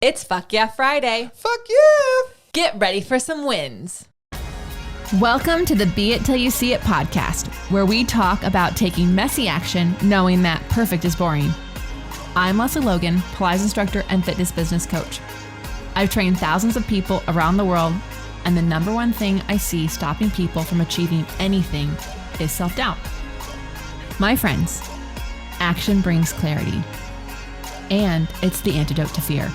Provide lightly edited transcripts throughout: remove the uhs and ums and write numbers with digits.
It's Fuck Yeah Friday. Fuck yeah! Get ready for some wins. Welcome to the Be It Till You See It podcast, where we talk about taking messy action, knowing that perfect is boring. I'm Lesley Logan, Pilates instructor and fitness business coach. I've trained thousands of people around the world, and the number one thing I see stopping people from achieving anything is self-doubt. My friends, action brings clarity, and it's the antidote to fear.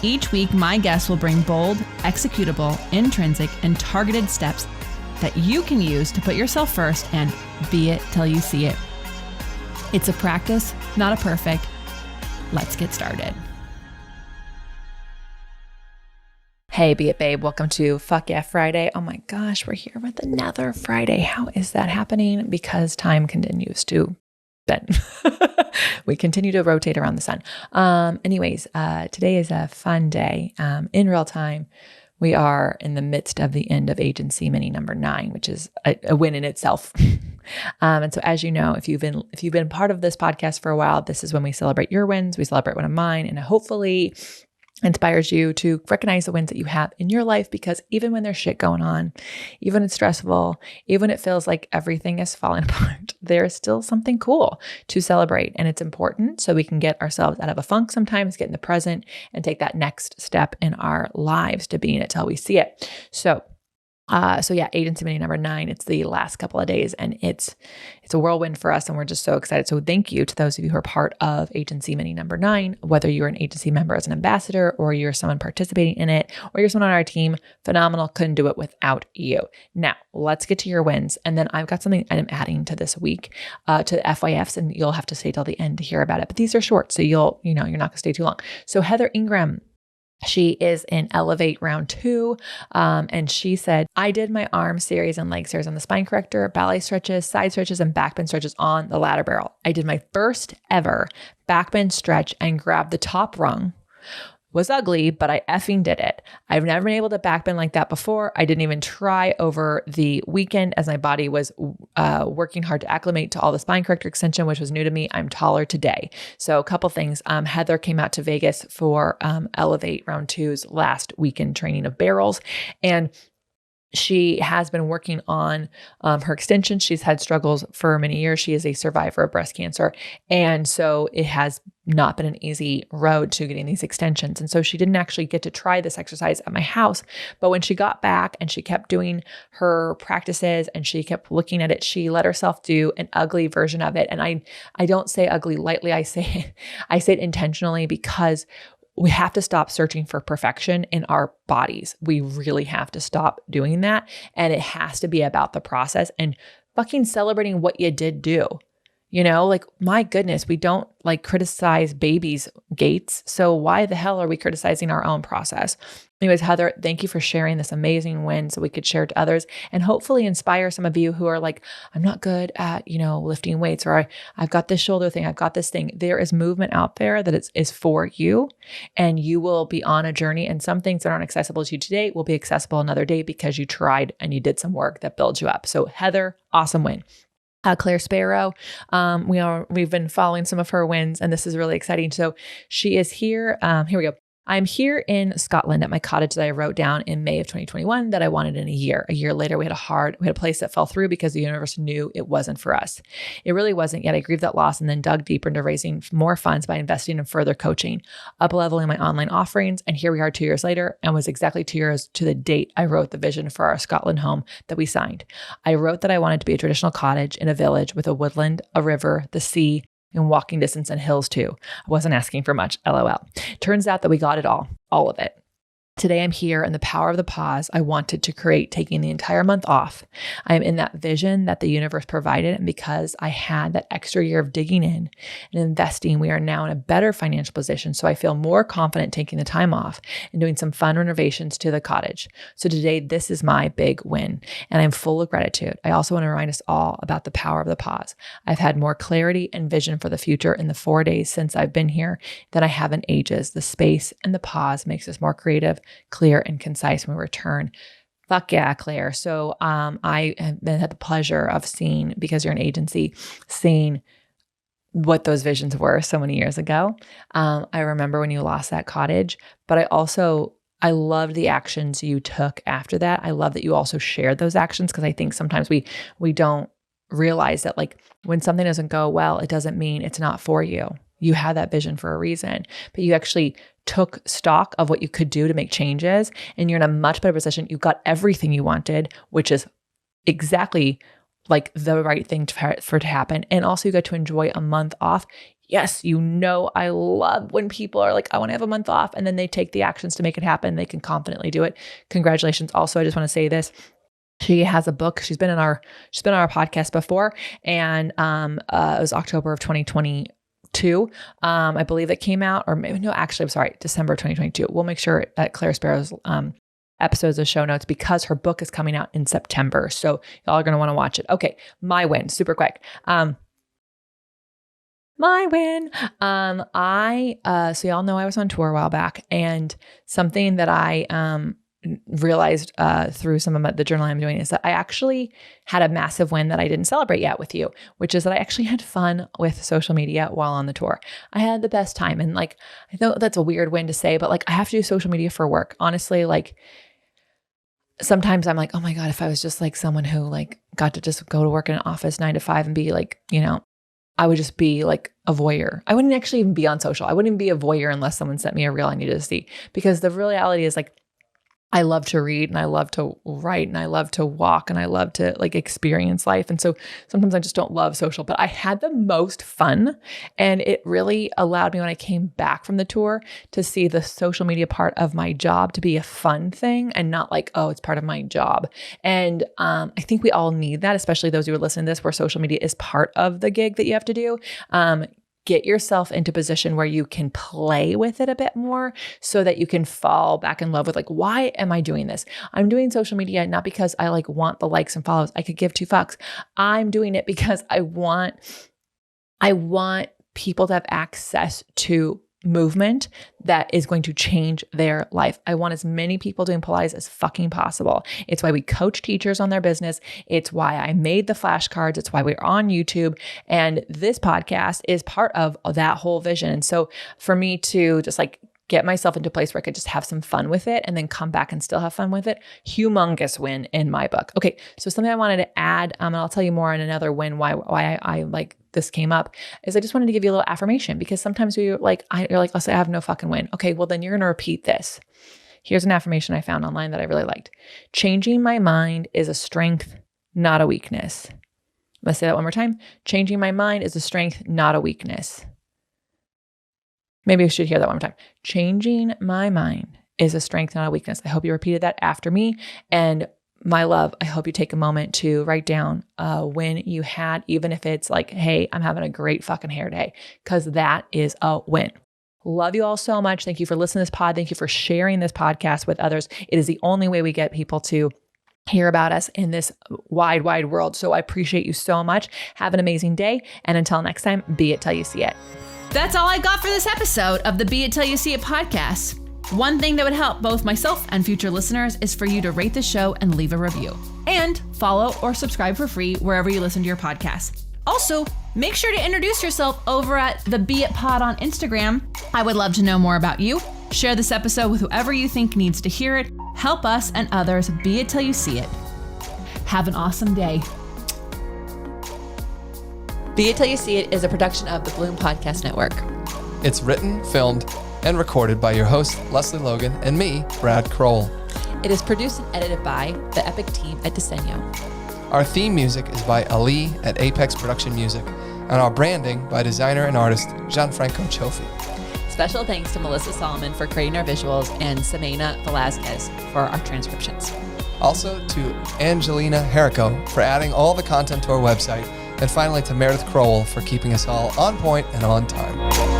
Each week, my guests will bring bold, executable, intrinsic, and targeted steps that you can use to put yourself first and be it till you see it. It's a practice, not a perfect. Let's get started. Hey, Be It Babe. Welcome to Fuck Yeah Friday. Oh my gosh, we're here with another Friday. How is that happening? Because time continues to bend. We continue to rotate around the sun. Anyways, today is a fun day. In real time, we are in the midst of the end of agency mini number 9, which is a win in itself. And so, as you know, if you've been part of this podcast for a while, this is when we celebrate your wins. We celebrate one of mine, and hopefully inspires you to recognize the wins that you have in your life, because even when there's shit going on, even when it's stressful, even when it feels like everything is falling apart, there is still something cool to celebrate. And it's important so we can get ourselves out of a funk sometimes, get in the present, and take that next step in our lives to being it till we see it. So yeah, agency mini number 9, it's the last couple of days, and it's a whirlwind for us, and we're just so excited. So thank you to those of you who are part of agency mini number 9, whether you're an agency member as an ambassador, or you're someone participating in it, or you're someone on our team. Phenomenal. Couldn't do it without you. Now let's get to your wins. And then I've got something I'm adding to this week, to the FYFs, and you'll have to stay till the end to hear about it, but these are short. So you're not going to stay too long. So Heather Ingram, she is in Elevate round 2. And she said, I did my arm series and leg series on the spine corrector, ballet stretches, side stretches, and back bend stretches on the ladder barrel. I did my first ever back bend stretch and grabbed the top rung. Was ugly, but I effing did it. I've never been able to back bend like that before. I didn't even try over the weekend as my body was working hard to acclimate to all the spine corrector extension, which was new to me. I'm taller today. So a couple things. Heather came out to Vegas for Elevate round 2's last weekend training of barrels, and she has been working on her extension. She's had struggles for many years. She is a survivor of breast cancer. And so it has not been an easy road to getting these extensions. And so she didn't actually get to try this exercise at my house. But when she got back and she kept doing her practices and she kept looking at it, she let herself do an ugly version of it. And I don't say ugly lightly. I say it intentionally, because we have to stop searching for perfection in our bodies. We really have to stop doing that. And it has to be about the process and fucking celebrating what you did do. My goodness, we don't criticize babies' gaits. So why the hell are we criticizing our own process? Anyways, Heather, thank you for sharing this amazing win so we could share it to others and hopefully inspire some of you who are like, I'm not good at, lifting weights, or I've got this shoulder thing, I've got this thing. There is movement out there that is for you, and you will be on a journey, and some things that aren't accessible to you today will be accessible another day because you tried and you did some work that builds you up. So Heather, awesome win. Claire Sparrow, we've been following some of her wins, and this is really exciting. So she is here. Here we go. I'm here in Scotland at my cottage that I wrote down in May of 2021 that I wanted in a year. A year later, we had a place that fell through because the universe knew it wasn't for us. It really wasn't yet. I grieved that loss and then dug deeper into raising more funds by investing in further coaching, up-leveling my online offerings. And here we are 2 years later, and was exactly 2 years to the date I wrote the vision for our Scotland home that we signed. I wrote that I wanted to be a traditional cottage in a village with a woodland, a river, the sea, and walking distance and hills too. I wasn't asking for much, LOL. Turns out that we got it all of it. Today I'm here in the power of the pause I wanted to create, taking the entire month off. I am in that vision that the universe provided, and because I had that extra year of digging in and investing, we are now in a better financial position. So I feel more confident taking the time off and doing some fun renovations to the cottage. So today, this is my big win, and I'm full of gratitude. I also want to remind us all about the power of the pause. I've had more clarity and vision for the future in the 4 days since I've been here than I have in ages. The space and the pause makes us more creative, clear, and concise when we return. Fuck yeah, Claire. So I have had the pleasure of seeing, because you're an agency, seeing what those visions were so many years ago. I remember when you lost that cottage, but I loved the actions you took after that. I love that you also shared those actions, because I think sometimes we don't realize that, like, when something doesn't go well, it doesn't mean it's not for you. You had that vision for a reason, but you actually took stock of what you could do to make changes, and you're in a much better position. You got everything you wanted, which is exactly like the right thing for it to happen. And also you got to enjoy a month off. Yes, I love when people are like, I want to have a month off, and then they take the actions to make it happen. They can confidently do it. Congratulations. Also, I just want to say this. She has a book. She's been on our podcast before, and it was October of 2022. I believe it came out, or maybe, no, actually, I'm sorry, December 2022. We'll make sure that Claire Sparrow's episodes of show notes, because her book is coming out in September. So y'all are going to want to watch it. Okay. My win, super quick. My win. So y'all know I was on tour a while back, and something that I realized through some of the journaling I'm doing is that I actually had a massive win that I didn't celebrate yet with you, which is that I actually had fun with social media while on the tour. I had the best time. And like, I know that's a weird win to say, but like, I have to do social media for work. Honestly, like, sometimes I'm like, oh my God, if I was just like someone who like got to just go to work in an office 9 to 5 and be like, I would just be like a voyeur. I wouldn't actually even be on social. I wouldn't even be a voyeur unless someone sent me a reel I needed to see, because the reality is, like, I love to read, and I love to write, and I love to walk, and I love to like experience life. And so sometimes I just don't love social, but I had the most fun. And it really allowed me, when I came back from the tour, to see the social media part of my job to be a fun thing, and not like, oh, it's part of my job. And I think we all need that, especially those who are listening to this, where social media is part of the gig that you have to do. Get yourself into a position where you can play with it a bit more, so that you can fall back in love with, like, why am I doing this? I'm doing social media not because I like want the likes and follows. I could give two fucks. I'm doing it because I want people to have access to movement that is going to change their life. I want as many people doing Pilates as fucking possible. It's why we coach teachers on their business. It's why I made the flashcards. It's why we're on YouTube. And this podcast is part of that whole vision. And so for me to just like get myself into a place where I could just have some fun with it, and then come back and still have fun with it, humongous win in my book. Okay. So something I wanted to add, and I'll tell you more on another win, why I like this came up, is I just wanted to give you a little affirmation, because sometimes you're like, let's say I have no fucking win. Okay, well then you're going to repeat this. Here's an affirmation I found online that I really liked. Changing my mind is a strength, not a weakness. Let's say that one more time. Changing my mind is a strength, not a weakness. Maybe I should hear that one more time. Changing my mind is a strength, not a weakness. I hope you repeated that after me. And my love, I hope you take a moment to write down when you had, even if it's like, hey, I'm having a great fucking hair day, because that is a win. Love you all so much. Thank you for listening to this pod. Thank you for sharing this podcast with others. It is the only way we get people to hear about us in this wide, wide world. So I appreciate you so much. Have an amazing day. And until next time, be it till you see it. That's all I got for this episode of the Be It Till You See It podcast. One thing that would help both myself and future listeners is for you to rate the show and leave a review. And follow or subscribe for free wherever you listen to your podcast. Also, make sure to introduce yourself over at the Be It Pod on Instagram. I would love to know more about you. Share this episode with whoever you think needs to hear it. Help us and others be it till you see it. Have an awesome day. Be It Till You See It is a production of the Bloom Podcast Network. It's written, filmed, and recorded by your host, Lesley Logan, and me, Brad Kroll. It is produced and edited by the epic team at Diseño. Our theme music is by Ali at Apex Production Music, and our branding by designer and artist Gianfranco Cioffi. Special thanks to Melissa Solomon for creating our visuals and Samena Velazquez for our transcriptions. Also to Angelina Herrico for adding all the content to our website, and finally to Meredith Crowell for keeping us all on point and on time.